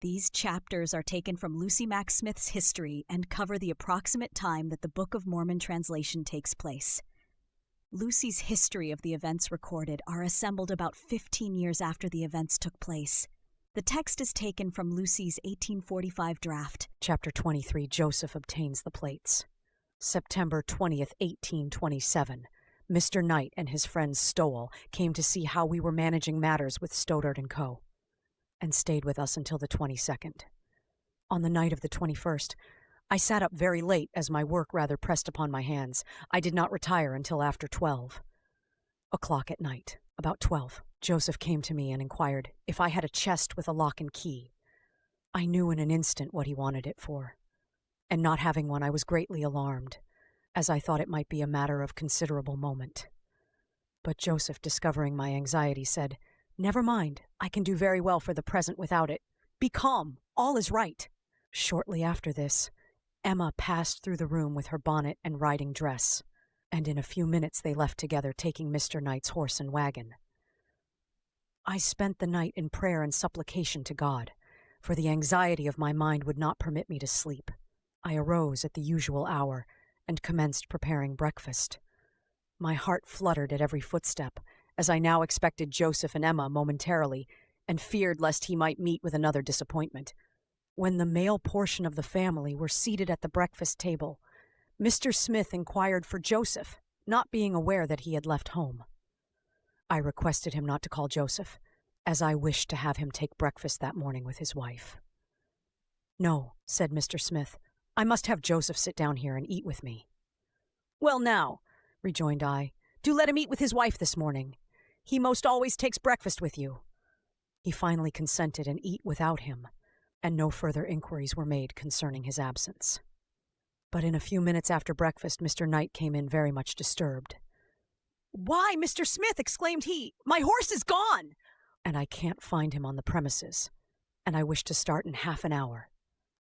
These chapters are taken from LucyMackSmith's history and cover the approximate time that the Book of Mormon translation takes place. Lucy's history of the events recorded are assembled about 15 years after the events took place. The text is taken from Lucy's 1845 draft. Chapter 23, Joseph obtains the plates. September 20th, 1827. Mr. Knight and his friend Stowell came to see how we were managing matters with Stoddard & Co., and stayed with us until the 22nd. On the night of the 21st, I sat up very late as my work rather pressed upon my hands. I did not retire until after 12 o'clock at night. About 12, Joseph came to me and inquired if I had a chest with a lock and key. I knew in an instant what he wanted it for, and not having one, I was greatly alarmed, as I thought it might be a matter of considerable moment. But Joseph, discovering my anxiety, said, "Never mind, I can do very well for the present without it. Be calm, all is right." Shortly after this, Emma passed through the room with her bonnet and riding dress, and in a few minutes they left together, taking Mr. Knight's horse and wagon. I spent the night in prayer and supplication to God, for the anxiety of my mind would not permit me to sleep. I arose at the usual hour and commenced preparing breakfast. My heart fluttered at every footstep, as I now expected Joseph and Emma momentarily, and feared lest he might meet with another disappointment. When the male portion of the family were seated at the breakfast table, Mr. Smith inquired for Joseph, not being aware that he had left home. I requested him not to call Joseph, as I wished to have him take breakfast that morning with his wife. "No," said Mr. Smith, "I must have Joseph sit down here and eat with me." "Well now," rejoined I, "do let him eat with his wife this morning. He most always takes breakfast with you." He finally consented and eat without him, and no further inquiries were made concerning his absence. But in a few minutes after breakfast, Mr. Knight came in very much disturbed. "Why, Mr. Smith," exclaimed he, "my horse is gone, and I can't find him on the premises, and I wish to start in half an hour."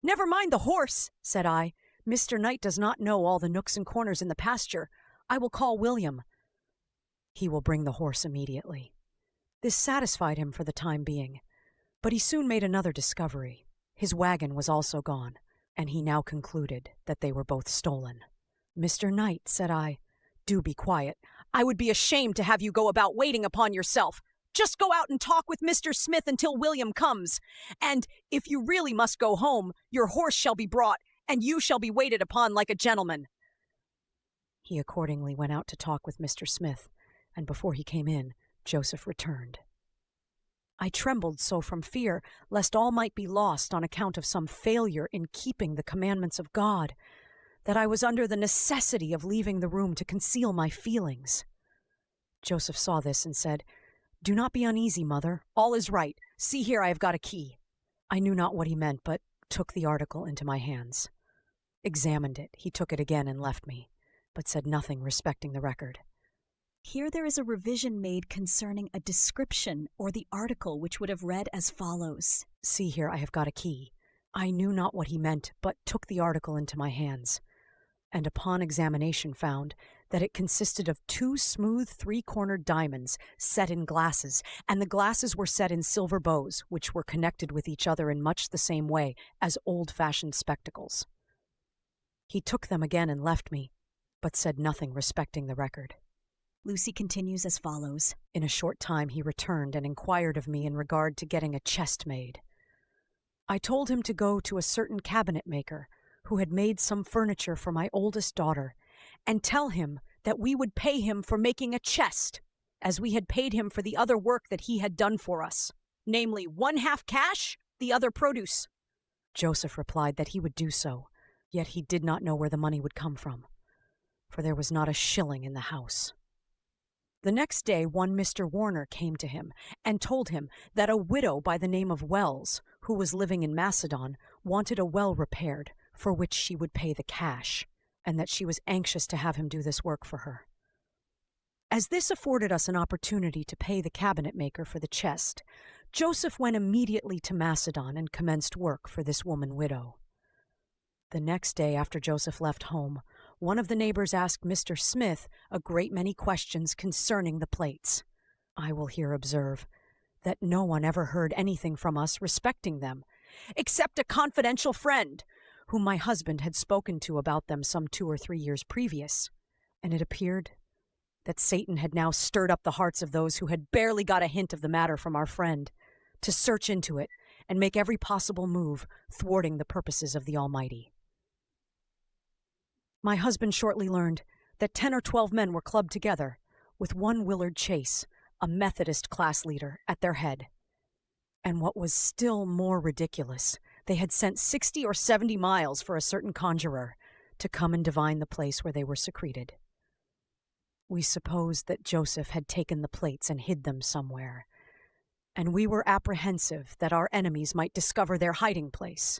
"Never mind the horse," said I. "Mr. Knight does not know all the nooks and corners in the pasture. I will call William. He will bring the horse immediately." This satisfied him for the time being, but he soon made another discovery. His wagon was also gone, and he now concluded that they were both stolen. "Mr. Knight," said I, "do be quiet. I would be ashamed to have you go about waiting upon yourself. Just go out and talk with Mr. Smith until William comes. And if you really must go home, your horse shall be brought, and you shall be waited upon like a gentleman." He accordingly went out to talk with Mr. Smith, and before he came in, Joseph returned. I trembled so from fear lest all might be lost on account of some failure in keeping the commandments of God, that I was under the necessity of leaving the room to conceal my feelings. Joseph saw this and said, "Do not be uneasy, mother. All is right. See here, I have got a key." I knew not what he meant, but took the article into my hands. Examined it, he took it again and left me, but said nothing respecting the record. Here there is a revision made concerning a description or the article, which would have read as follows. "See here, I have got a key." I knew not what he meant, but took the article into my hands, and upon examination found that it consisted of 2 smooth 3-cornered diamonds set in glasses, and the glasses were set in silver bows, which were connected with each other in much the same way as old-fashioned spectacles. He took them again and left me, but said nothing respecting the record. Lucy continues as follows. In a short time he returned and inquired of me in regard to getting a chest made. I told him to go to a certain cabinet maker who had made some furniture for my oldest daughter, and tell him that we would pay him for making a chest, as we had paid him for the other work that he had done for us, namely 1/2 cash, the other produce. Joseph replied that he would do so, yet he did not know where the money would come from, for there was not a shilling in the house. The next day one Mr. Warner came to him and told him that a widow by the name of Wells, who was living in Macedon, wanted a well repaired, for which she would pay the cash, and that she was anxious to have him do this work for her. As this afforded us an opportunity to pay the cabinet maker for the chest, Joseph went immediately to Macedon and commenced work for this woman widow. The next day after Joseph left home, one of the neighbors asked Mr. Smith a great many questions concerning the plates. I will here observe that no one ever heard anything from us respecting them, except a confidential friend, whom my husband had spoken to about them some 2 or 3 years previous. And it appeared that Satan had now stirred up the hearts of those who had barely got a hint of the matter from our friend, to search into it and make every possible move, thwarting the purposes of the Almighty. My husband shortly learned that 10 or 12 men were clubbed together, with one Willard Chase, a Methodist class leader, at their head. And what was still more ridiculous, they had sent 60 or 70 miles for a certain conjurer to come and divine the place where they were secreted. We supposed that Joseph had taken the plates and hid them somewhere, and we were apprehensive that our enemies might discover their hiding place,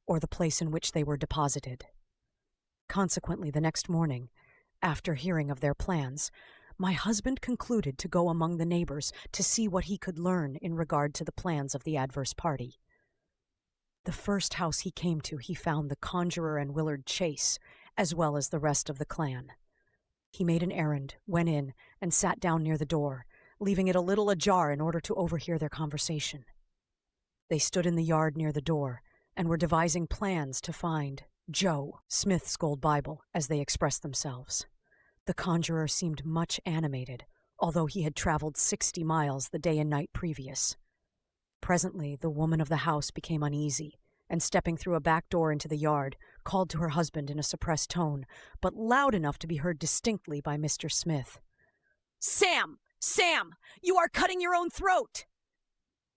or the place in which they were deposited. Consequently, the next morning, after hearing of their plans, my husband concluded to go among the neighbors to see what he could learn in regard to the plans of the adverse party. The first house he came to, he found the conjurer and Willard Chase, as well as the rest of the clan. He made an errand, went in, and sat down near the door, leaving it a little ajar in order to overhear their conversation. They stood in the yard near the door, and were devising plans to find Joe, Smith's Gold Bible, as they expressed themselves. The conjurer seemed much animated, although he had traveled 60 miles the day and night previous. Presently, the woman of the house became uneasy, and stepping through a back door into the yard, called to her husband in a suppressed tone, but loud enough to be heard distinctly by Mr. Smith. "Sam! Sam! You are cutting your own throat!"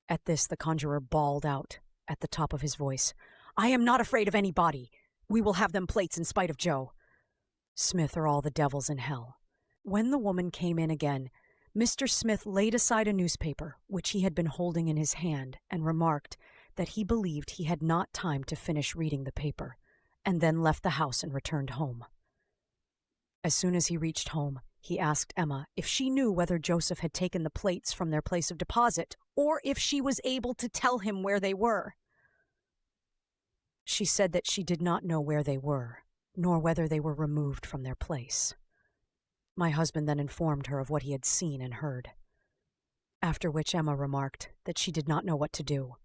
At this, the conjurer bawled out, at the top of his voice, "I am not afraid of anybody. We will have them plates in spite of Joe. Smith or all the devils in hell." When the woman came in again, Mr. Smith laid aside a newspaper, which he had been holding in his hand, and remarked that he believed he had not time to finish reading the paper, and then left the house and returned home. As soon as he reached home, he asked Emma if she knew whether Joseph had taken the plates from their place of deposit, or if she was able to tell him where they were. She said that she did not know where they were, nor whether they were removed from their place. My husband then informed her of what he had seen and heard. After which Emma remarked that she did not know what to do,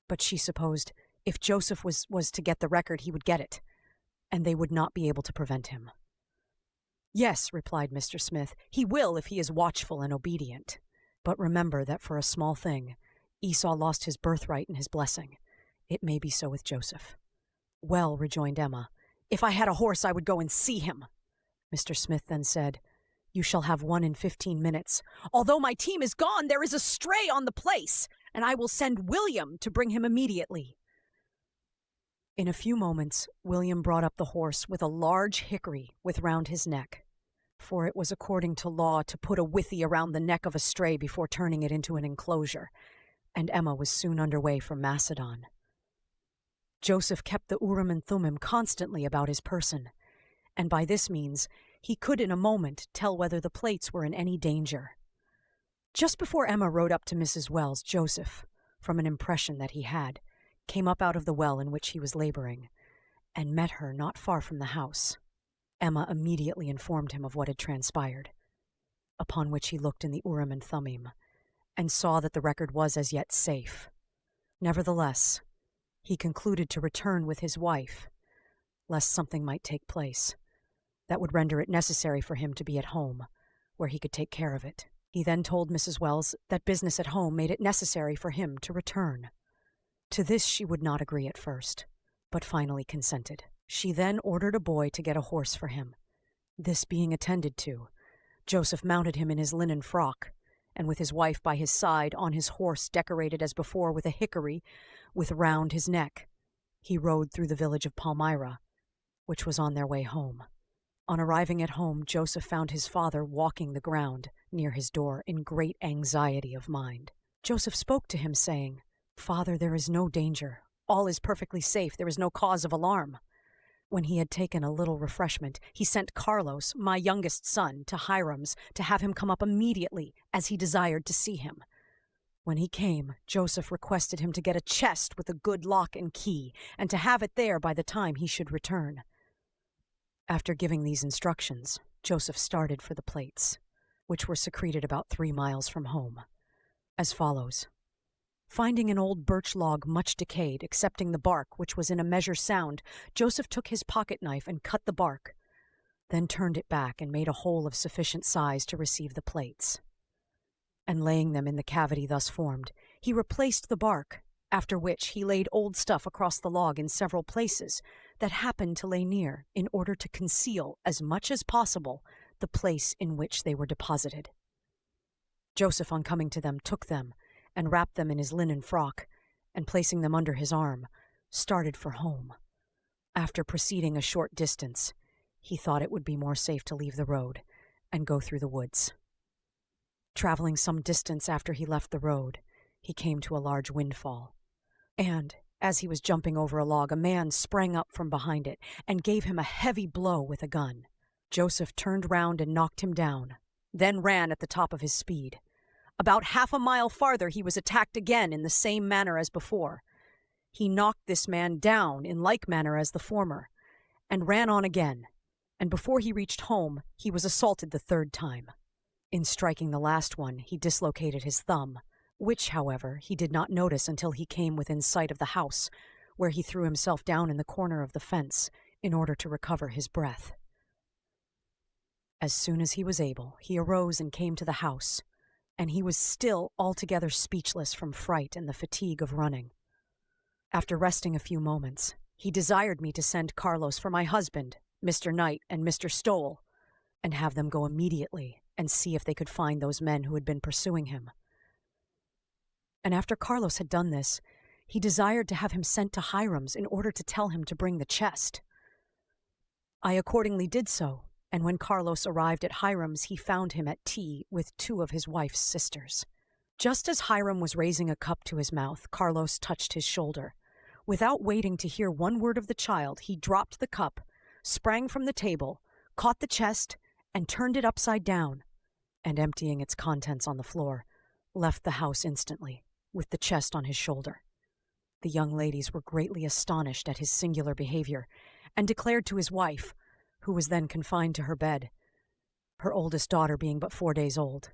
but she supposed if Joseph was to get the record, he would get it, and they would not be able to prevent him. "Yes," replied Mr. Smith, "he will if he is watchful and obedient. But remember that for a small thing, Esau lost his birthright and his blessing. It may be so with Joseph." "Well," rejoined Emma, "if I had a horse, I would go and see him." Mr. Smith then said, "You shall have one in 15 minutes. Although my team is gone, there is a stray on the place, and I will send William to bring him immediately." In a few moments, William brought up the horse with a large hickory with round his neck, for it was according to law to put a withy around the neck of a stray before turning it into an enclosure, and Emma was soon under way for Macedon. Joseph kept the Urim and Thummim constantly about his person, and by this means he could in a moment tell whether the plates were in any danger. Just before Emma rode up to Mrs. Wells, Joseph, from an impression that he had, came up out of the well in which he was laboring, and met her not far from the house. Emma immediately informed him of what had transpired, upon which he looked in the Urim and Thummim, and saw that the record was as yet safe. Nevertheless, he concluded to return with his wife, lest something might take place that would render it necessary for him to be at home, where he could take care of it. He then told Mrs. Wells that business at home made it necessary for him to return. To this she would not agree at first, but finally consented. She then ordered a boy to get a horse for him. This being attended to, Joseph mounted him in his linen frock, and with his wife by his side, on his horse decorated as before with a hickory with round his neck, he rode through the village of Palmyra, which was on their way home. On arriving at home, Joseph found his father walking the ground near his door in great anxiety of mind. Joseph spoke to him, saying, "Father, there is no danger. All is perfectly safe. There is no cause of alarm." When he had taken a little refreshment, he sent Carlos, my youngest son, to Hiram's to have him come up immediately, as he desired to see him. When he came, Joseph requested him to get a chest with a good lock and key, and to have it there by the time he should return. After giving these instructions, Joseph started for the plates, which were secreted about 3 miles from home, as follows. Finding an old birch log much decayed, excepting the bark, which was in a measure sound, Joseph took his pocket knife and cut the bark, then turned it back and made a hole of sufficient size to receive the plates. And laying them in the cavity thus formed, he replaced the bark, after which he laid old stuff across the log in several places that happened to lay near, in order to conceal, as much as possible, the place in which they were deposited. Joseph, on coming to them, took them, and wrapped them in his linen frock, and placing them under his arm, started for home. After proceeding a short distance, he thought it would be more safe to leave the road and go through the woods. Traveling some distance after he left the road, he came to a large windfall, and, as he was jumping over a log, a man sprang up from behind it and gave him a heavy blow with a gun. Joseph turned round and knocked him down, then ran at the top of his speed. About half a mile farther he was attacked again in the same manner as before. He knocked this man down in like manner as the former, and ran on again, and before he reached home he was assaulted the third time. In striking the last one he dislocated his thumb, which, however, he did not notice until he came within sight of the house, where he threw himself down in the corner of the fence in order to recover his breath. As soon as he was able, he arose and came to the house, and he was still altogether speechless from fright and the fatigue of running. After resting a few moments, he desired me to send Carlos for my husband, Mr. Knight, and Mr. Stowell, and have them go immediately and see if they could find those men who had been pursuing him. And after Carlos had done this, he desired to have him sent to Hiram's in order to tell him to bring the chest. I accordingly did so, and when Carlos arrived at Hiram's, he found him at tea with two of his wife's sisters. Just as Hiram was raising a cup to his mouth, Carlos touched his shoulder. Without waiting to hear one word of the child, he dropped the cup, sprang from the table, caught the chest, and turned it upside down, and emptying its contents on the floor, left the house instantly, with the chest on his shoulder. The young ladies were greatly astonished at his singular behavior, and declared to his wife, who was then confined to her bed, her oldest daughter being but 4 days old,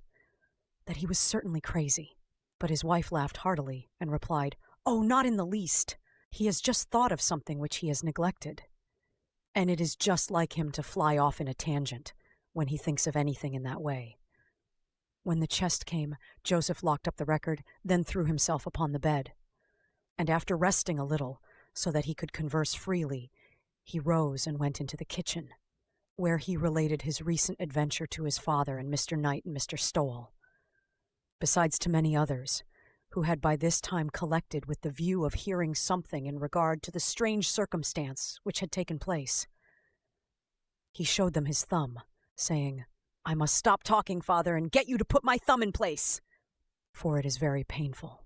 that he was certainly crazy. But his wife laughed heartily, and replied, "Oh, not in the least. He has just thought of something which he has neglected. And it is just like him to fly off in a tangent when he thinks of anything in that way." When the chest came, Joseph locked up the record, then threw himself upon the bed. And after resting a little, so that he could converse freely, he rose and went into the kitchen, where he related his recent adventure to his father and Mr. Knight and Mr. Stowell, besides to many others, who had by this time collected with the view of hearing something in regard to the strange circumstance which had taken place. He showed them his thumb, saying, "I must stop talking, father, and get you to put my thumb in place, for it is very painful."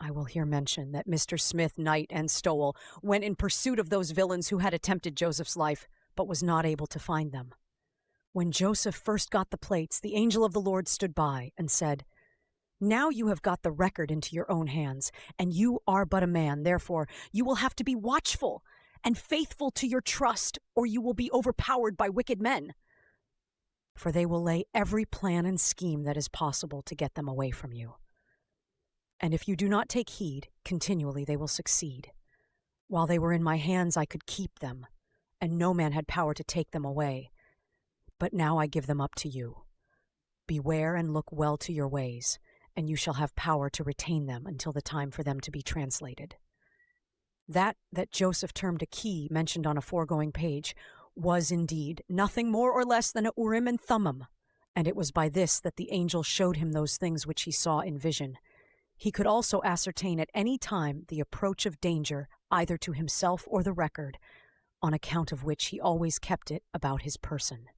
I will here mention that Mr. Smith, Knight, and Stowell went in pursuit of those villains who had attempted Joseph's life, but was not able to find them. When Joseph first got the plates, the angel of the Lord stood by and said, "Now you have got the record into your own hands, and you are but a man, therefore you will have to be watchful and faithful to your trust, or you will be overpowered by wicked men. For they will lay every plan and scheme that is possible to get them away from you. And if you do not take heed, continually they will succeed. While they were in my hands I could keep them, and no man had power to take them away. But now I give them up to you. Beware and look well to your ways, and you shall have power to retain them until the time for them to be translated." That Joseph termed a key mentioned on a foregoing page was indeed nothing more or less than a Urim and Thummim, and it was by this that the angel showed him those things which he saw in vision. He could also ascertain at any time the approach of danger either to himself or the record, on account of which he always kept it about his person.